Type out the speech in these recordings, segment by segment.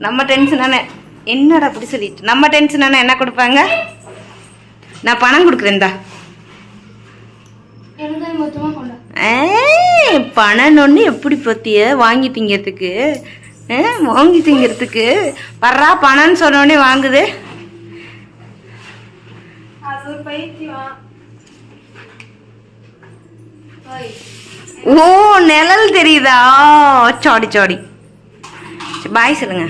நம்ம டென்ஷனான என்னடா அப்படி சொல்லிட்டு நம்ம டென்ஷனான என்ன கொடுப்பாங்க? நான் பணம் கொடுக்குறேன்டா. பணம்னு எப்படி பத்திய வாங்கி திங்கிறதுக்கு வாங்கி திங்கிறதுக்கு வர்றா பணம்னு சொன்னோடனே வாங்குது. ஓ நிழல் தெரியுதா? சாடி சாடி பாய் சொல்லுங்க.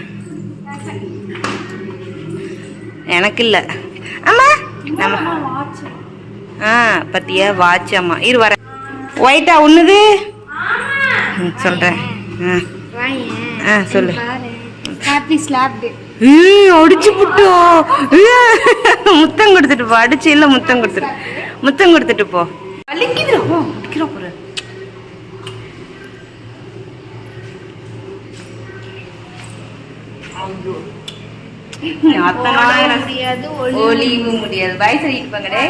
எனக்கு இல்லை ஆமா பத்தியா வாட்ச் அம்மா இரு வர ஒயிட்டா ஒண்ணுது சொல்றேன். சொல்லு. அடிச்சு புட்டோ முத்தம் கொடுத்துட்டு போ. அடிச்சு இல்ல முத்தம் கொடுத்துட்டு போ. வலிக்குதுரோ அடிக்கிறோம் போற. முடியாது பாய் சொல்லிட்டு போங்கடே.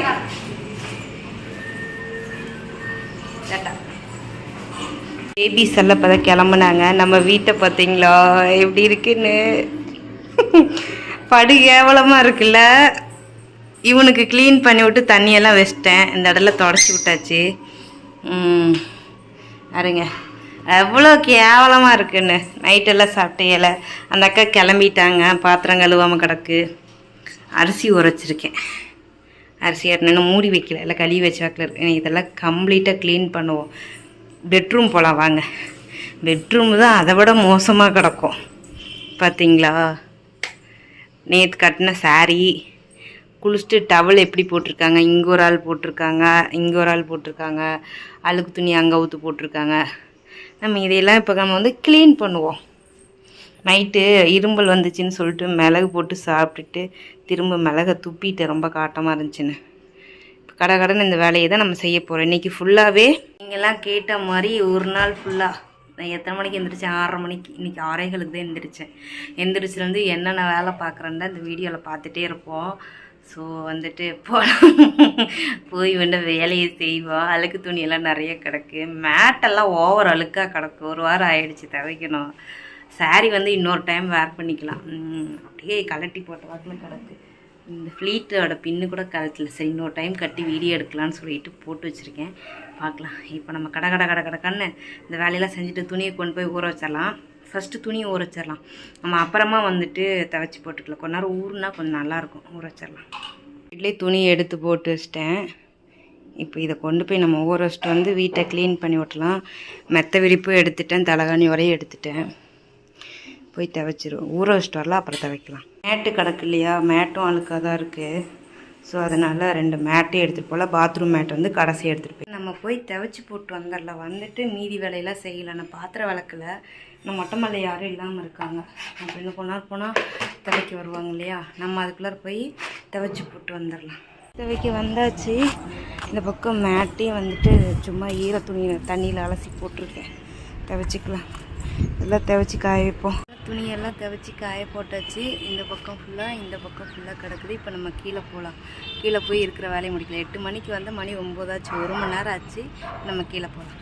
பேபிஸ் எல்லாம் இப்போதான் கிளம்புனாங்க. நம்ம வீட்டை பார்த்தீங்களா எப்படி இருக்குன்னு? படு கேவலமாக இருக்குல்ல. இவனுக்கு க்ளீன் பண்ணி விட்டு தண்ணியெல்லாம் வச்சிட்டேன். இந்த இடத்துல தொடச்சி விட்டாச்சு. பாருங்க எவ்வளோ கேவலமாக இருக்குன்னு. நைட்டெல்லாம் சாப்பிட்டேல. அந்த அக்கா கிளம்பிட்டாங்க. பாத்திரம் கழுவாமல் கிடக்கு. அரிசி உரைச்சிருக்கேன். அரிசி இன்னும் மூடி வைக்கல, இல்லை கழுவி வச்சு வைக்கல. இதெல்லாம் கம்ப்ளீட்டாக க்ளீன் பண்ணுவோம். பெட்ரூம் போகலாம் வாங்க. பெட்ரூம் தான் அதை விட மோசமாக கிடக்கும் பார்த்தீங்களா? நேற்று கட்டின சாரீ குளிச்சுட்டு டவல் எப்படி போட்டிருக்காங்க. இங்கே ஒரு ஆள் போட்டிருக்காங்க, இங்கே ஒரு ஆள் போட்டிருக்காங்க. அழுக்கு துணி அங்கே ஊற்று போட்டிருக்காங்க. நம்ம இதையெல்லாம் இப்போ நம்ம வந்து க்ளீன் பண்ணுவோம். நைட்டு இரும்பல் வந்துச்சுன்னு சொல்லிட்டு மிளகு போட்டு சாப்பிட்டுட்டு திரும்ப மிளகை துப்பிட்டு ரொம்ப காட்டமாக இருந்துச்சுன்னு இப்போ கடைன்னு இந்த வேலையை தான் நம்ம செய்ய போகிறோம். இன்றைக்கி ஃபுல்லாகவே நீங்கள்லாம் கேட்ட மாதிரி ஒரு நாள் ஃபுல்லாக நான் எத்தனை மணிக்கு எழுந்திரிச்சேன்? 6:30 மணிக்கு. இன்றைக்கி 6:15 தான் எழுந்திரிச்சேன். எழுந்திரிச்சிலேருந்து என்னென்ன வேலை பார்க்குறேன்னு தான் இந்த வீடியோவில் பார்த்துட்டே இருப்போம். ஸோ வந்துட்டு போய் வந்து வேலையை செய்வோம். அழுக்கு துணியெல்லாம் நிறைய கிடக்கு. மேட்டெல்லாம் ஓவர் அழுக்காக கிடக்கு. ஒரு வாரம் ஆயிடுச்சு துவைக்கணும். சாரீ வந்து இன்னொரு டைம் வேர் பண்ணிக்கலாம். அப்படியே கலட்டி போட்ட வாக்கில் கிடக்கு. இந்த ஃப்ளீட்டோட பின்னு கூட கலட்டல. சரி இன்னொரு டைம் கட்டி வீடியோ எடுக்கலான்னு சொல்லிட்டு போட்டு வச்சுருக்கேன். பார்க்கலாம். இப்போ நம்ம கடக்கன்னு இந்த வேலையெல்லாம் செஞ்சுட்டு துணியை கொண்டு போய் ஊற வச்சிடலாம். ஃபஸ்ட்டு துணியை ஊற வச்சிடலாம். நம்ம அப்புறமா வந்துட்டு துவைச்சி போட்டுக்கலாம். கொஞ்ச நேரம் ஊறுனா கொஞ்சம் நல்லாயிருக்கும். ஊற வச்சிடலாம். வீட்டிலே துணியை எடுத்து போட்டு வச்சிட்டேன். இப்போ இதை கொண்டு போய் நம்ம ஊற வச்சுட்டு வந்து வீட்டை க்ளீன் பண்ணி விட்டலாம். மெத்த விரிப்பும் எடுத்துட்டேன், தலைகாணி வரையும் எடுத்துட்டேன். போய் துவைச்சிருவோம். ஊற வச்சுட்டு வரலாம், அப்புறம் துவைக்கலாம். மேட்டு கிடக்கு இல்லையா? மேட்டும் அழுக்காக தான் இருக்குது. ஸோ அதனால் 2 மேட்டையும் எடுத்துகிட்டு போகல. பாத்ரூம் மேட் வந்து கடைசி எடுத்துகிட்டு போய் நம்ம போய் துவைச்சி போட்டு வந்துடலாம். வந்துட்டு மீதி வேலையெல்லாம் செய்யலை. நான் பாத்திரம் விளக்கல. நம்ம மொட்டை மல்ல யாரும் இல்லாமல் இருக்காங்க. அப்போ இன்னும் கொஞ்ச நேரம் போனால் துவைக்க வருவாங்க இல்லையா? நம்ம அதுக்குள்ளே போய் துவைச்சி போட்டு வந்துடலாம். துவைக்க வந்தாச்சு. இந்த பக்கம் மேட்டையும் வந்துட்டு சும்மா ஈர துணி தண்ணியில் அலசி போட்டிருக்கேன். துவைச்சிக்கலாம். எல்லாம் துவைச்சி காய வைப்போம். துணியெல்லாம் துவைச்சி காய போட்டாச்சு. இந்த பக்கம் ஃபுல்லாக கிடக்குது. இப்போ நம்ம கீழே போகலாம். கீழே போய் இருக்கிற வேலையை முடிக்கலாம். 8 மணிக்கு வந்து மணி 9 ஆச்சு. 1 மணி நேரம் ஆச்சு. நம்ம கீழே போகலாம்.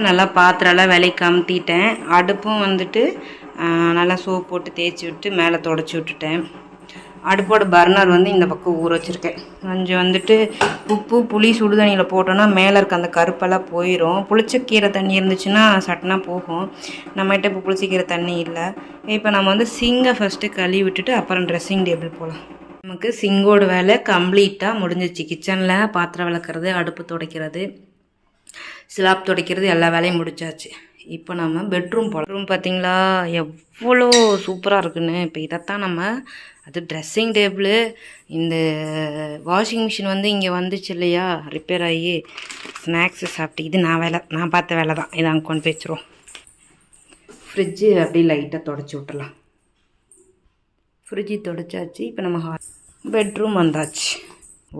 நல்லா பாத்திரம்லாம் விலைக்கு கமுத்திட்டேன். அடுப்பும் வந்துட்டு நல்லா சோப் போட்டு தேய்ச்சி விட்டு மேலே தொடச்சி விட்டுட்டேன். அடுப்போட பர்னர் வந்து இந்த பக்கம் ஊற வச்சுருக்கேன். கொஞ்சம் வந்துட்டு உப்பு புளி சுடுதண்ணியில் போட்டோன்னா மேலே இருக்க அந்த கருப்பெல்லாம் போயிடும். புளிச்சக்கீரை தண்ணி இருந்துச்சுன்னா சட்டுனா போகும். நம்மகிட்ட இப்போ புளிச்சக்கீரை தண்ணி இல்லை. இப்போ நம்ம வந்து சிங்கை ஃபஸ்ட்டு கழுவி விட்டுட்டு அப்புறம் ட்ரெஸ்ஸிங் டேபிள் போகலாம். நமக்கு சிங்கோட வேலை கம்ப்ளீட்டாக முடிஞ்சிச்சு. கிச்சனில் பாத்திரம் விளக்குறது, அடுப்பு துடைக்கிறது, ஸ்லாப் துடைக்கிறது எல்லா வேலையும் முடிச்சாச்சு. இப்போ நம்ம பெட்ரூம் போகலாம். பெட்ரூம் பார்த்தீங்களா எவ்வளோ சூப்பராக இருக்குன்னு. இப்போ இதைத்தான் நம்ம அது ட்ரெஸ்ஸிங் டேபிள் இந்த வாஷிங் மிஷின் வந்து இங்கே வந்துச்சு இல்லையா, ரிப்பேர் ஆகி ஸ்நாக்ஸு சாப்பிட்டு இது நான் பார்த்த வேலை தான். இதை அங்கே கொண்டு போய் வச்சுருவோம். ஃப்ரிட்ஜு அப்படியே லைட்டாக தொடச்சி விட்டுலாம். ஃப்ரிட்ஜு தொடச்சாச்சு. இப்போ நம்ம பெட்ரூம் வந்தாச்சு.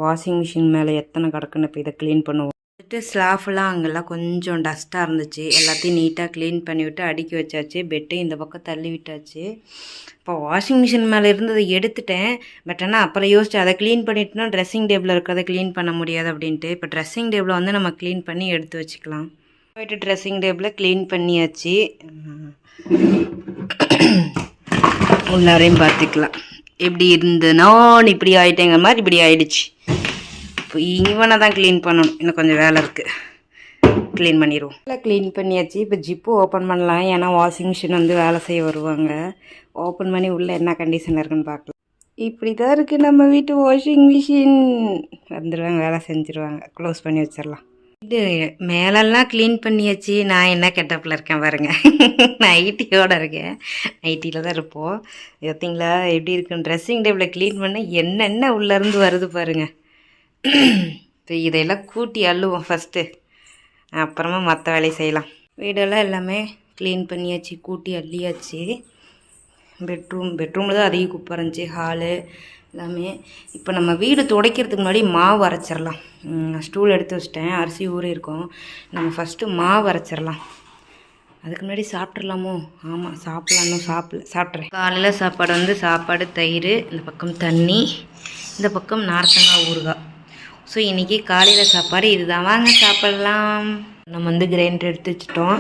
வாஷிங் மிஷின் மேலே எத்தனை கிடக்குன்னு இப்போ இதை க்ளீன் பண்ணுவோம். வந்துட்டு ஸ்லாஃப்லாம் அங்கெல்லாம் கொஞ்சம் டஸ்ட்டாக இருந்துச்சு, எல்லாத்தையும் நீட்டாக க்ளீன் பண்ணிவிட்டு அடுக்கி வச்சாச்சு. பெட்டு இந்த பக்கம் தள்ளி விட்டாச்சு. இப்போ வாஷிங் மிஷின் மேலே இருந்ததை எடுத்துட்டேன். பட் ஆனால் அப்புறம் யோசிச்சு அதை க்ளீன் பண்ணிட்டுனா ட்ரெஸ்ஸிங் டேபிளில் இருக்கிறத க்ளீன் பண்ண முடியாது அப்படின்ட்டு இப்போ ட்ரெஸ்ஸிங் டேபிளை வந்து நம்ம க்ளீன் பண்ணி எடுத்து வச்சுக்கலாம். போய்ட்டு ட்ரெஸ்ஸிங் டேபிளை க்ளீன் பண்ணியாச்சு. உள்ளாரையும் பார்த்துக்கலாம். எப்படி இருந்ததுன்னா இப்படி ஆகிட்டேங்கிற மாதிரி இப்படி ஆகிடுச்சு. இப்போ இவனை தான் க்ளீன் பண்ணணும். இன்னும் கொஞ்சம் வேலை இருக்குது, க்ளீன் பண்ணிடுவோம். க்ளீன் பண்ணியாச்சு. இப்போ ஜிப்பு ஓப்பன் பண்ணலாம். ஏன்னா வாஷிங் மிஷின் வந்து வேலை செய்ய வருவாங்க. ஓப்பன் பண்ணி உள்ளே என்ன கண்டிஷனில் இருக்குன்னு பார்க்கலாம். இப்படி தான் இருக்குது நம்ம வீட்டு வாஷிங் மிஷின். வந்துடுவாங்க, வேலை செஞ்சுருவாங்க. க்ளோஸ் பண்ணி வச்சிடலாம். இது மேலெல்லாம் க்ளீன் பண்ணியாச்சு. நான் என்ன கெட்டப்பில் இருக்கேன் பாருங்கள். நைட்டியோடு இருக்கேன். நைட்டியில் தான் இருப்போம். பார்த்தீங்களா எப்படி இருக்குன்னு. ட்ரெஸ்ஸிங் டேபிளை க்ளீன் பண்ண என்னென்ன உள்ளேருந்து வருது பாருங்கள். இப்போ இதையெல்லாம் கூட்டி அள்ளுவோம் ஃபஸ்ட்டு, அப்புறமா மற்ற வேலையை செய்யலாம். வீடெல்லாம் எல்லாமே க்ளீன் பண்ணியாச்சு, கூட்டி அள்ளியாச்சு. பெட்ரூமில் தான் அதிக குப்பை இருந்துச்சு, ஹாலு எல்லாமே. இப்போ நம்ம வீடு துடைக்கிறதுக்கு முன்னாடி மாவு அரைச்சிடலாம். ஸ்டூல் எடுத்து வச்சிட்டேன், அரிசி ஊறி இருக்கும். நம்ம ஃபஸ்ட்டு மாவு அரைச்சிடலாம். அதுக்கு முன்னாடி சாப்பிட்றலாமோ? ஆமாம் சாப்பிட்லாம். சாப்பிட்றேன். காலையில் சாப்பாடு வந்து சாப்பாடு, தயிர், இந்த பக்கம் தண்ணி, இந்த பக்கம் நார்த்தங்காய் ஊறுகாய். ஸோ இன்றைக்கி காலையில் சாப்பாடு இதுதான். வாங்க சாப்பிட்லாம். நம்ம வந்து கிரைண்டர் எடுத்து வச்சிட்டோம்.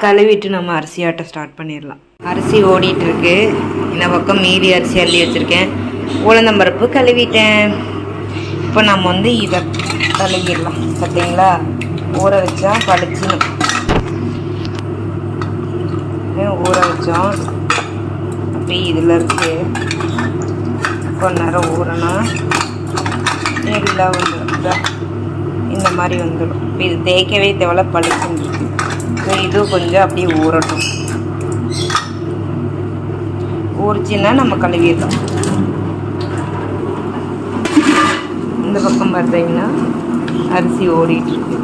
கழுவிட்டு நம்ம அரிசி ஆட்ட ஸ்டார்ட் பண்ணிடலாம். அரிசி ஓடிட்டுருக்கு. இந்த பக்கம் மீதி அரிசி அள்ளி வச்சுருக்கேன். உளுந்தம்பருப்பு கழுவிட்டேன். இப்போ நம்ம வந்து இதை கழுவிடலாம். பார்த்தீங்களா, ஊற வச்சா பளிச்சுன்னு ஊற வச்சோம். அப்படி இதில் இருக்குது. கொஞ்ச நேரம் ஊறணும். நெல்லாம் வந்துடும், இந்த மாதிரி வந்துடும். இப்போ இது தேய்க்கவே தேவையில்ல, பளிச்சுன்னு இருக்குது. ஸோ இதுவும் கொஞ்சம் அப்படியே ஊறட்டும். ஊறிச்சின்னா நம்ம கழுவிடலாம். இந்த பக்கம் பார்த்தீங்கன்னா அரிசி ஓடிட்டுருக்கு.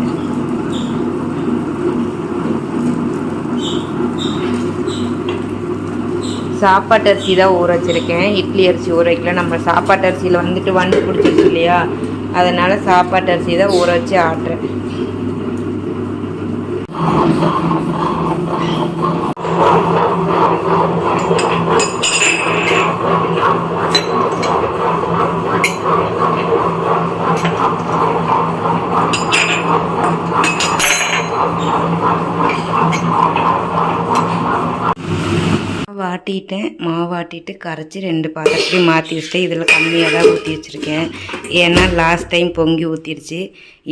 சாப்பாட்டு அரிசி தான் ஊற வச்சுருக்கேன். இட்லி அரிசி ஊற வைக்கல. நம்ம சாப்பாட்டு அரிசியில் வந்துட்டு வண்டு பிடிச்சிருச்சு இல்லையா, அதனால் சாப்பாட்டு அரிசி தான் ஊற வச்சு ஆட்டுறேன். மாவாட்டிட்டு கரைச்சி 2 பாத்திரத்தையும் மாற்றி வச்சுட்டு இதில் கம்மியாக தான் ஊற்றி வச்சுருக்கேன். ஏன்னா லாஸ்ட் டைம் பொங்கி ஊற்றிடுச்சு.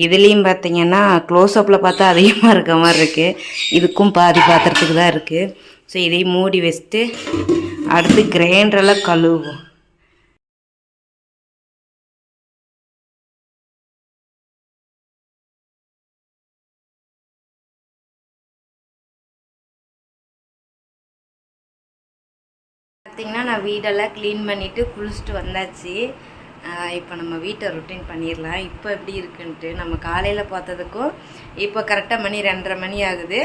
இதுலேயும் பார்த்தீங்கன்னா க்ளோஸ்அப்பில் பார்த்தா அதிகமாக இருக்க மாதிரி இருக்குது. இதுக்கும் பாதி பாத்திரத்துக்கு தான் இருக்குது. ஸோ இதையும் மூடி வச்சுட்டு அடுத்து கிரைண்டரெல்லாம் கழுவுவோம். பார்த்திங்கன்னா நான் வீடெல்லாம் க்ளீன் பண்ணிவிட்டு குளிச்சுட்டு வந்தாச்சு. இப்போ நம்ம வீட்டை ரொட்டீன் பண்ணிடலாம். இப்போ எப்படி இருக்குன்ட்டு நம்ம காலையில் பார்த்ததுக்கும் இப்போ கரெக்டாக மணி 2:30 மணி ஆகுது.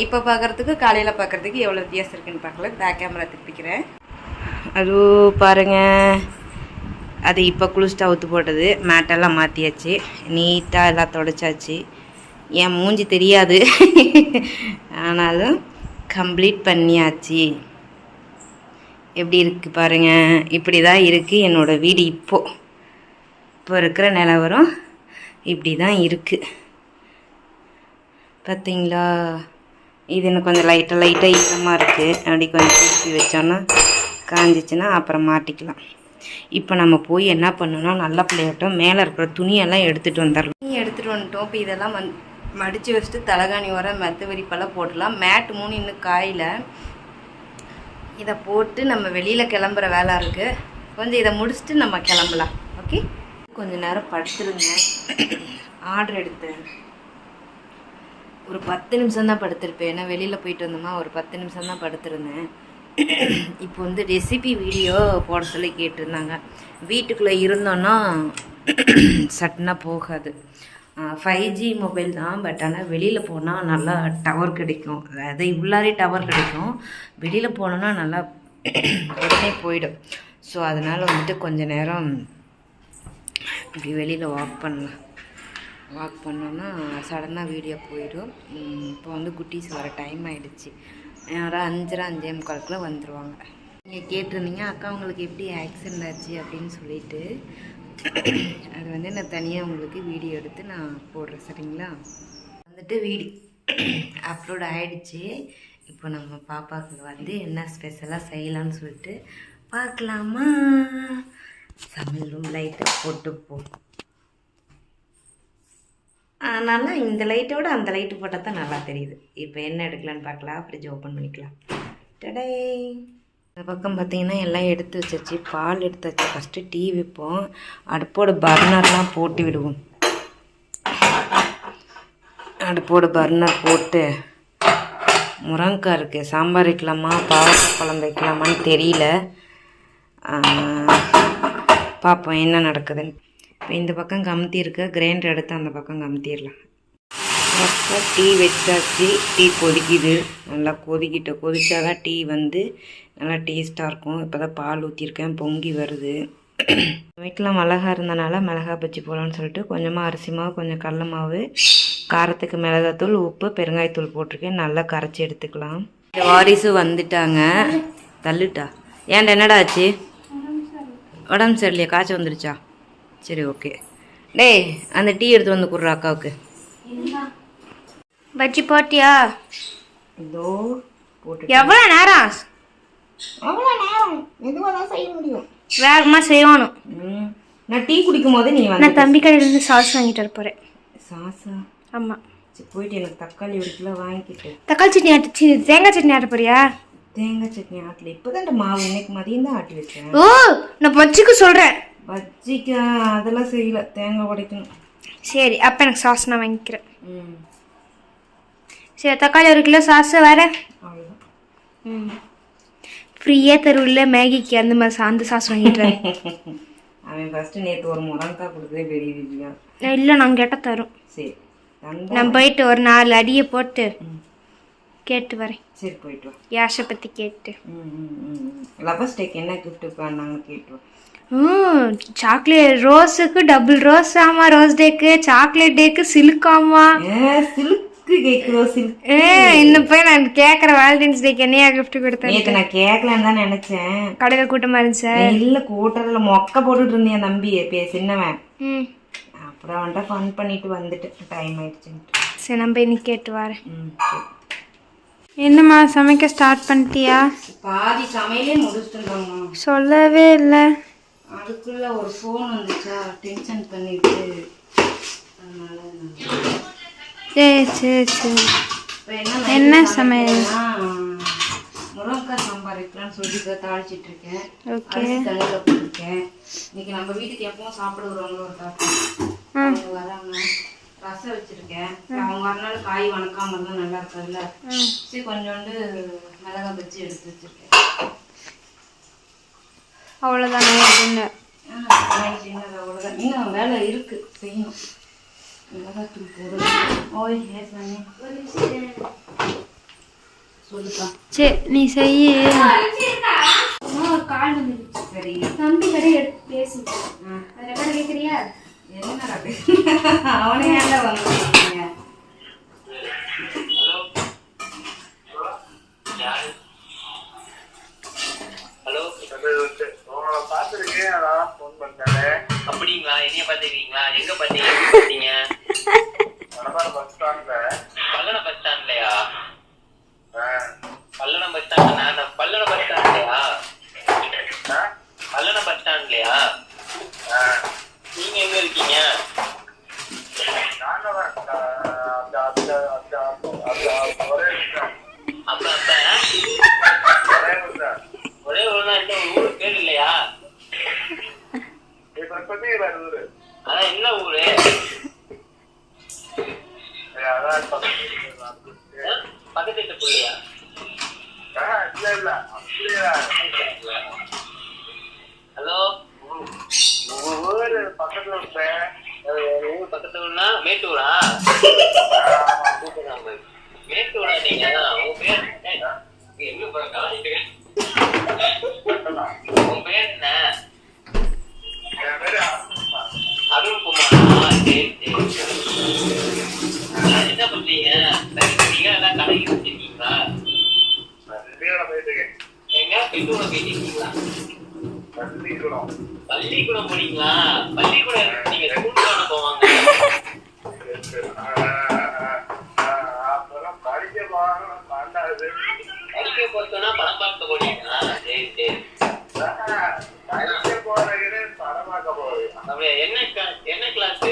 இப்போ பார்க்குறதுக்கு காலையில் பார்க்குறதுக்கு எவ்வளோ வித்தியாசம் இருக்குன்னு பார்க்கல. பேக் கேமரா திருப்பிக்கிறேன். அதுவும் பாருங்கள், அது இப்போ குளிச்சுட்டு அவுத்து போட்டது. மேட்டெல்லாம் மாற்றியாச்சு, நீட்டாக எல்லாம் தொடச்சாச்சு. என் மூஞ்சி தெரியாது, ஆனாலும் கம்ப்ளீட் பண்ணியாச்சு. எப்படி இருக்குது பாருங்கள். இப்படி தான் இருக்குது என்னோடய வீடு. இப்போ இருக்கிற நிலவரம் இப்படி தான் இருக்குது. பார்த்தீங்களா, இது இன்னும் கொஞ்சம் லைட்டாக ஈரமாக இருக்குது. அப்படி கொஞ்சம் திருப்பி வச்சோன்னா காஞ்சிச்சுன்னா அப்புறம் மாட்டிக்கலாம். இப்போ நம்ம போய் என்ன பண்ணணும்னா, நல்ல பிள்ளையாட்டம் மேலே இருக்கிற துணியெல்லாம் எடுத்துகிட்டு வந்துடலாம். எடுத்துகிட்டு வந்துட்டோம். இப்போ இதெல்லாம் மடித்து வச்சுட்டு தலகாணி வர மெத்த விரிப்பெல்லாம் போட்டுடலாம். மேட்டு 3 இன்னும் காயில். இதை போட்டு நம்ம வெளியில் கிளம்புற வேலை இருக்குது. கொஞ்சம் இதை முடிச்சுட்டு நம்ம கிளம்பலாம். ஓகே, கொஞ்சம் நேரம் படுத்துருங்க. ஆர்டர் எடுத்தேன். ஒரு 10 நிமிஷம் தான் படுத்திருப்பேன். ஏன்னா வெளியில் போயிட்டு வந்தோமா, ஒரு 10 நிமிஷம் தான் படுத்திருந்தேன். இப்போ வந்து ரெசிபி வீடியோ போட சொல்லி கேட்டிருந்தாங்க. வீட்டுக்குள்ளே இருந்தோன்னா சட்டுனா போகாது. 5G மொபைல் தான். பட் ஆனால் வெளியில் போனால் நல்லா டவர் கிடைக்கும். அதாவது உள்ளாரே டவர் கிடைக்கும். வெளியில் போனோன்னா நல்லா உடனே போயிடும். ஸோ அதனால் வந்துட்டு கொஞ்சம் நேரம் இப்படி வெளியில் வாக் பண்ணோன்னா சடனாக வீடியோ போயிடும். இப்போ வந்து குட்டீஸ் வர டைம் ஆகிடுச்சு. யாரும் 5:45 வந்துடுவாங்க. நீங்கள் கேட்டிருந்தீங்க அக்கா உங்களுக்கு எப்படி ஆக்சிடெண்ட் ஆச்சு அப்படின்னு சொல்லிட்டு. அது வந்து நான் தனியாக உங்களுக்கு வீடியோ எடுத்து நான் போடுறேன், சரிங்களா? வந்துட்டு வீடியோ அப்லோட் ஆகிடுச்சு. இப்போ நம்ம பாப்பாவுக்கு வந்து என்ன ஸ்பெஷலாக செய்யலான்னு சொல்லிட்டு பார்க்கலாமா? சமையல் ரூம் லைட்டை போட்டுப்போம். அதனால் இந்த லைட்டோட அந்த லைட்டு போட்டால் தான் நல்லா தெரியுது. இப்போ என்ன எடுக்கலான்னு பார்க்கலாம். ஃப்ரிட்ஜ் ஓப்பன் பண்ணிக்கலாம். டடே, இந்த பக்கம் பார்த்தீங்கன்னா எல்லாம் எடுத்து வச்சாச்சு. பால் எடுத்து வச்சு ஃபஸ்ட்டு டீ வைப்போம். அடுப்போட பர்னர்லாம் போட்டு விடுவோம். அடுப்போட பர்னர் போட்டு முருங்கைக்காய் இருக்குது. சாம்பார் வைக்கலாமா பாவக்காய் குழம்பு வைக்கலாமான்னு தெரியல. பார்ப்போம் என்ன நடக்குதுன்னு. இப்போ இந்த பக்கம் கமுத்தி இருக்க கிரைண்டர் எடுத்து அந்த பக்கம் கமுத்திடலாம். கரெக்டாக டீ வச்சாச்சு. டீ கொதிக்குது. நல்லா கொதிச்சா தான் டீ வந்து நல்லா டேஸ்ட்டாக இருக்கும். இப்போ தான் பால் ஊற்றிருக்கேன், பொங்கி வருது. வீட்டில் மிளகா இருந்தனால மிளகா பஜ்ஜி போகலான்னு சொல்லிட்டு கொஞ்சமாக அரிசி மாவு, கொஞ்சம் கடல மாவு, காரத்துக்கு மிளகாத்தூள், உப்பு, பெருங்காயத்தூள் போட்டிருக்கேன். நல்லா கரைச்சி எடுத்துக்கலாம். இந்த வாரிசு வந்துட்டாங்க. தள்ளுட்டா. ஏன்டா என்னடா ஆச்சு? உடம்பு சரியில்லையா? காய்ச்சல் வந்துடுச்சா? சரி, ஓகே. டேய், அந்த டீ எடுத்து வந்து கொடுற அக்காவுக்கு. பஜ்ஜி போட்டியா? இதோ போட்டு. எவ்வளோ நேரம்? மெதுவாக தான் செய்ய முடியும். வேகமாக செய்யணும். நான் டீ குடிக்கும் போதே நீ வந்து. நான் தம்பி கடையிலேருந்து சாஸ் வாங்கிட்டு வர போகிறேன். சாஸா? ஆமாம். சரி, போயிட்டு எனக்கு தக்காளி 1 கிலோ வாங்கிக்கிட்டு. தக்காளி சட்னி ஆட்டி, தேங்காய் சட்னி ஆட்ட போறியா? தேங்காய் சட்னி ஆட்டல. இப்போதான் மாவு இன்னைக்கு மதியம் தான் ஆட்டி வச்சேன். ஓ, நான் பஜ்ஜிக்கு சொல்கிறேன். பஜ்ஜிக்கு அதெல்லாம் செய்யல, தேங்காய் உடைக்கணும். சரி, அப்போ எனக்கு சாஸ் நான் வாங்கிக்கிறேன். சரி, தக்காளி 1 கிலோ, சாஸ் வேறு. அவ்வளோதான். ஃப்ரீயாக தருவில்ல மேகிக்கு, அந்த மாதிரி அந்த சாஸ் வாங்கிட்டு வரேன். அவன் ஃபஸ்ட்டு நேற்று ஒரு முருங்கைக்காய் கொடுத்ததே பெரிய விஷயம். இல்லை, நாங்கள் கேட்டால் தரோம். சரி, நான் போயிட்டு ஒரு 4 அடியை போட்டு கேட்டு வரேன். சரி, போயிட்டு வா. யாஷை பற்றி கேட்டு. லவர்ஸ் டேக்கு என்ன கிஃப்ட் பண்ணாங்க கேட்டு. சாக்லேட் ரோஸுக்கு டபுள் ரோஸ் ஆமா, ரோஸ் டேக்கு, சாக்லேட் டேக்கு சில்க் ஆமா. சில்க்கு கேக்குறோ? சில்க். இந்த போய் நான் கேட்குற வேலண்டைன்ஸ் டேக்கு என்னையா கிஃப்ட் கொடுத்தேன்? நேற்று நான் கேட்கலான்னு தான் நினைச்சேன். கடையில் கூட்டமாக இருந்துச்சு. இல்லை, கூட்டரில் மொக்க போட்டுட்டு இருந்தேன் தம்பி சின்னவன். அப்புறம் வந்துட்டு ஃபன் பண்ணிட்டு வந்துட்டு டைம் ஆயிடுச்சுன்ட்டு. சரி, நம்ம இன்னைக்கு கேட்டு வரேன். என்னம்மா சமைக்க ஸ்டார்ட் பண்ணிட்டியா? பாதி சமையலே முடிச்சுட்டு சொல்லவே இல்லை. அதுக்குள்ள ஒரு ஃபோன் வந்துச்சா, டென்ஷன் பண்ணிட்டு. சரி சரி சரி. என்ன சமையல்? முருங்கைக்காய் சாம்பார் வைக்கலாம்னு சொல்லிட்டு தாளிச்சிட்டு இருக்கேன். ஓகே. தண்ணியில் போட்டிருக்கேன். இன்னைக்கு நம்ம வீட்டுக்கு எப்பவும் சாப்பிட வருவாங்க ஒரு தாத்தா, அவங்க வராங்க. ரசம் வச்சிருக்கேன். அவங்க வரனால காய் வணக்காம இருந்தால் நல்லா இருக்காதுல்ல. சரி, கொஞ்சோண்டு மிளகா பஜ்ஜி எடுத்து வச்சிருக்கேன். அவ்வளோதான். அவ்வளோதான். இன்னும் வேலை இருக்கு, செய்யணும். மிளகாத்தூள் போடணும். ஓய், சொல்லுப்பா. சரி, நீ செய்ய. சரி, தம்பி கடை எடுத்து பேசு. கேட்குறியா? என்னடா அவனே ஏன்டா வந்துருக்கீங்க? அப்படிங்களா? என்னைய பாத்துக்கீங்களா? எங்க பாத்தீங்க? பல்லடம் பஸ் ஸ்டாண்ட்லயா? Palladam bus stand. Palladam bus ஸ்டாண்ட்லயா? பல்லடம் பஸ் ஸ்டாண்ட்லயா? நீங்க எங்க இருக்கீங்க? ஒரே ஒரு ஊரு பேர் இல்லையா? அதான் என்ன ஊரு? பக்கத்து வீட்டு பிள்ளையா? இல்ல அப்படியா? ஹலோ, உங்க ஊரு பக்கத்துல இருப்பேன். ஊர் பக்கத்து ஊர்னா மேட்டூரா? மேட்டூரா நீங்க? உங்க பேர் எங்க கலாச்சிட்டு? உங்க பேர் என்ன? என் பேரு அருண் குமாரா? சரி என்ன பண்றீங்க? நீங்க எல்லாம் கடைக்கு வச்சிருக்கீங்களா? போயிட்டு இருக்கேன். எங்க பெற்றோட போயிட்டீங்களா? பள்ளிக்கூடம். பள்ளிக்கூடம் போனீங்களா? பள்ளிக்கூடம் நீங்க ஸ்கூலுக்கு போவாங்க. அப்புறம் படிக்க போகணும் பண்ணாது. படிக்க போறதுன்னா படம் பார்க்க போனீங்களா? சரி சரி. படிக்க போறீங்க படம் பார்க்க போறீங்க. அப்படியே என்ன கிளாஸ்?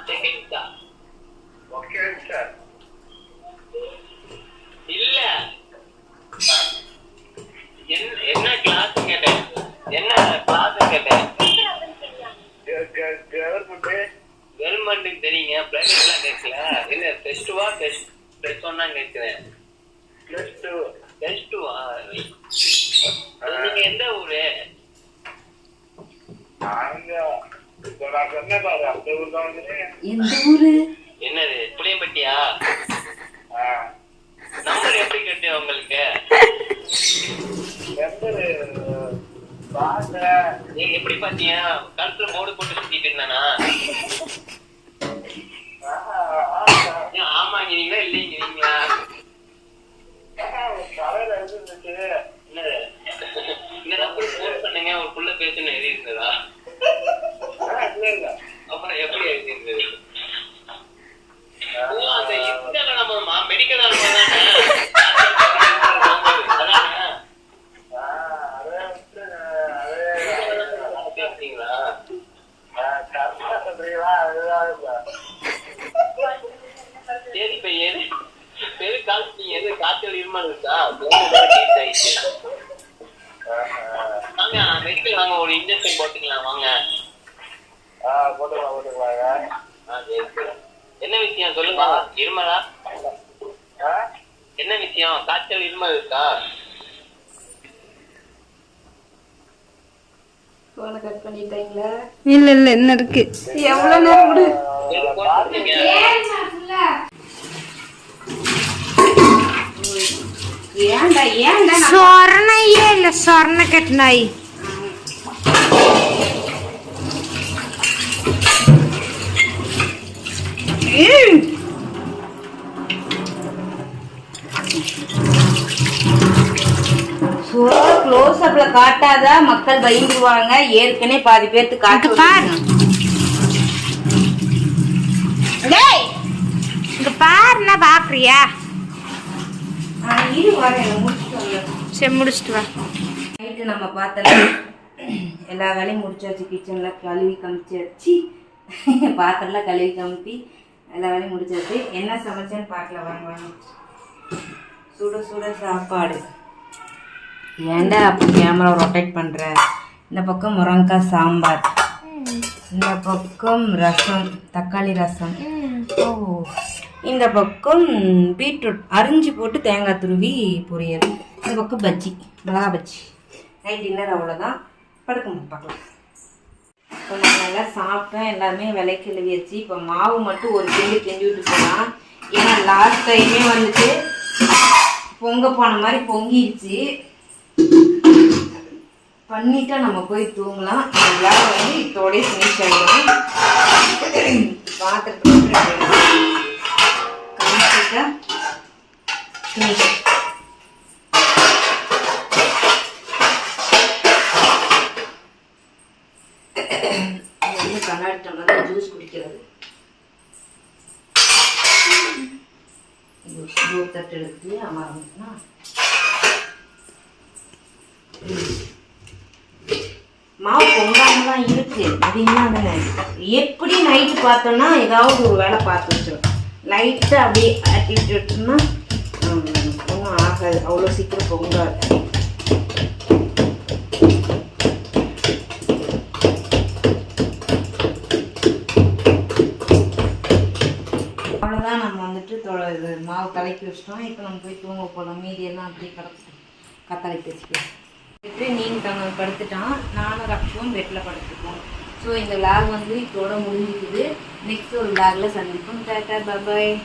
செகண்டா? இல்ல என்ன கிளாஸ் கேட்டேன். என்ன கிளாஸ் கேட்டேன். கவர்மெண்ட்டுக்கு தெரியுங்க, பிரைவேட்லாம் கேட்கல. இல்ல பிளஸ் டூவா பிளஸ் ஒன்னா கேட்கிறேன். பிளஸ் டூவா? நீங்க எந்த ஊரு? எந்த ஊரு? என்னது புளியம்பட்டியா? நம்பர் எப்படி கேட்டு உங்களுக்கு? நீங்க எப்படி பாத்தீங்க? கழுத்துல போர்டு போட்டு சுத்திட்டு இருந்தானா? ஆமாங்கிறீங்களா இல்லைங்கிறீங்களா? இந்த நம்பர் போன் பண்ணுங்க, ஒரு புள்ள பேசுன்னு எழுதி இருந்ததா? அப்புறம் எப்படி எழுதி இருந்தது? அந்த இதுல நம்ம மெடிக்கல் பேசுறீங்களா? சரி, இப்ப எது காய்ச்சி எது காய்ச்சல் இருமல் இருக்கா? வாங்க மெடிக்கல் வாங்க, ஒரு இன்ஜெக்ஷன் போட்டுக்கலாம் வாங்க. போட்டுக்கலாங்க. என்ன விஷயம் சொல்லுங்க. இருமலா? என்ன விஷயம்? காய்ச்சல் இருமல் இருக்கா? போனை கட் பண்ணிட்டீங்களா? இல்ல இல்ல என்ன இருக்கு? எவ்வளவு நேரம் விடு? ஏன்டா ஏன்டா சொர்ணையே இல்ல சொர்ண கட்டினாய். க்ளோஸ் அப்ல காட்டாத, மக்கள் பயந்துருவாங்க. ஏற்கனவே பாதி பேருக்கு காட்டு பாரு. டேய் இங்க பாருனா பாக்குறியா? இரு வரேன், முடிச்சுட்டு வரேன். சரி முடிச்சிட்டு வா. நைட்டு நம்ம பார்த்தல எல்லா வேலையும் முடிச்சாச்சு. கிச்சன்லாம் கழுவி கமிச்சாச்சு, பாத்திரம்லாம் கழுவி கமுத்தி எல்லா வேலையும் முடிச்சாச்சு. என்ன சமைச்சேன்னு பார்க்கலாம் வாங்க வாங்க. சுட சுட சாப்பாடு. ஏன்டா அப்போ கேமரா ரொட்டேட் பண்ணுற? இந்த பக்கம் முருங்கைக்காய் சாம்பார், இந்த பக்கம் ரசம், தக்காளி ரசம். ஓ, இந்த பக்கம் பீட்ரூட் அரிஞ்சு போட்டு தேங்காய் துருவி பொரியல். இந்த பக்கம் பஜ்ஜி, மிளகா பஜ்ஜி. நைட் டின்னர் அவ்வளோதான். படுக்க பார்க்கலாம். இப்போ நான் நல்லா சாப்பிட்டேன். எல்லாமே விலை கிளவியாச்சு. இப்போ மாவு மட்டும் ஒரு கிண்டி கிண்டி விட்டு போகலாம். ஏன்னா லாஸ்ட் டைமே வந்துட்டு பொங்க போன மாதிரி பொங்கிடுச்சு. பண்ணிட்டா நம்ம போய் தூங்கலாம். எல்லாரும் வந்து இதோடய ஃபினிஷ் ஆகிடும். பாத்திரத்தை கம்ப்ளீட்டா ஃபினிஷ். இது வந்து கண்ணாடி டம்ளர் ஜூஸ் குடிக்கிறது. தட்டு எடுத்து அமர்ந்துச்சுன்னா மாவு பொங்காம தான் இருக்கு. அப்படின்னா தானே எப்படி நைட்டு பார்த்தோன்னா ஏதாவது ஒரு வேலை பார்த்து வச்சிடும். லைட்டாக அப்படியே ஆட்டி விட்டுட்டோம்னா ஒன்றும் ஆகாது. அவ்வளோ சீக்கிரம் பொங்காது. அவ்வளோதான். நம்ம வச்சிட்டோம். இப்போ நம்ம போய் தூங்க போகலாம். மீதியெல்லாம் அப்படியே கிடக்கும். கத்தாழை பேசிட்டு நீங்க படுத்துட்டான். நானும் ரக்ஷும் பெட்டில் படுத்துப்போம். ஸோ இந்த விளாக் வந்து இதோட முடிஞ்சிக்குது. நெக்ஸ்ட் ஒரு விளாகில் சந்திப்போம். டாட்டா பாய்.